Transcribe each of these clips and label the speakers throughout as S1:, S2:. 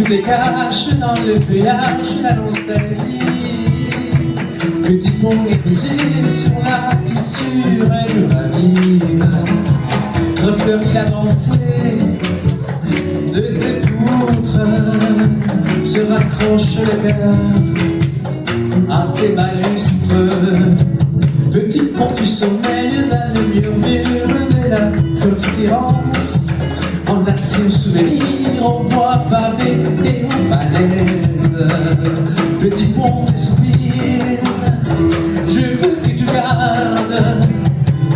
S1: tout est cache dans le feuillage, la nostalgie. Petit pont érigé sur la fissure de la ville, refleurit la pensée de tes poutres, se raccroche le cœur à tes balustres. Petit pont du sommeil dans le murmure de la conspirance, enlacé au souvenir, on voit pavé et aux falaises. Petit pont des souvenirs, je veux que tu gardes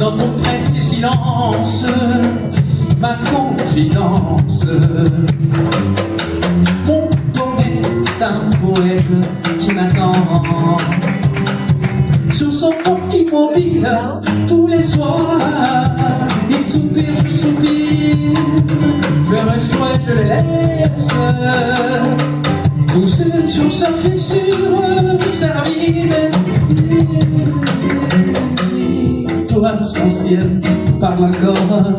S1: dans ton précis silence ma confidence. Mon poète est un poète qui m'attend sur son pont immobile tous les soirs. Il soupire, je soupire, je reçois et je le laisse. Tout seul sur sa fissure, servi des histoires anciennes parlent encore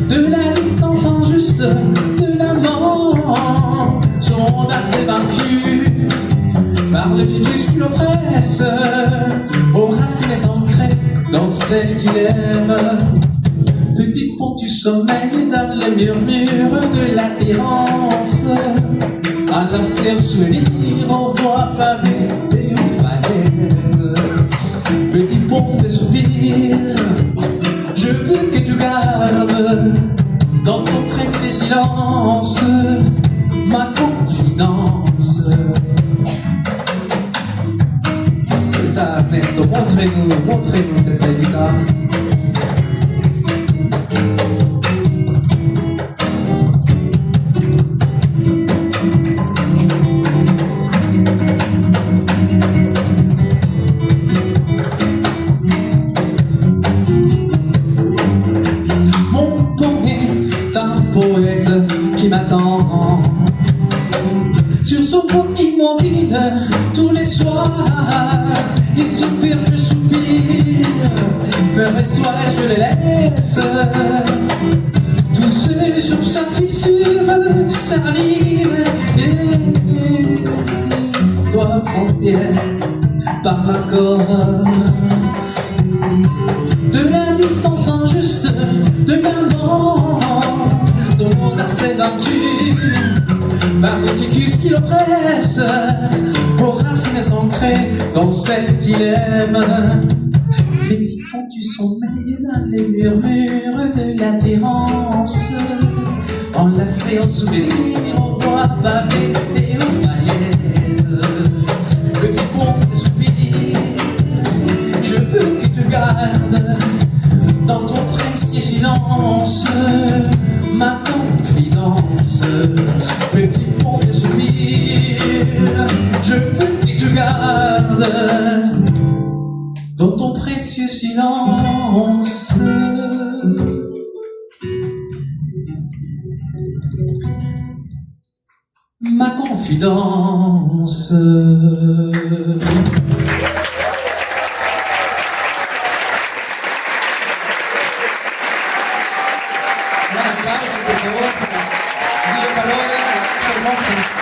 S1: de la distance injuste de l'amant. Son monde assez vaincu par le ficus qui l'oppresse, aux racines ancrées dans celle qu'il aime. Petit pont du sommeil dans le murmure de l'attirance, enlacé au souvenir, on voit pavé et aux falaises. Petit pont des soupirs, je veux que tu gardes dans ton précis silence ma confidence. C'est ça, Ernesto, montrez-nous cette belle guitare. Poète qui m'attend sur son pont immobile tous les soirs. Il soupire, je soupire, me reçoit et je le laisse. Tout seul sur sa fissure, sa vie et ses histoires anciennes parlent encore de la distance injuste de l'amant. Son monde assez vaincu par le ficus qui l'oppresse, aux racines ancrées dans celle qu'il aime. Petit pont du sommeil dans les murmures de l'attirance, enlacé en souvenir, on voit pavé et aux falaises. Petit pont des soupirs, je veux que tu gardes dans ton précieux silence ma confidence. Petit pont des souvenirs, je veux que tu gardes dans ton précieux silence ma confidence. Un applauso, per favore. Dio parole,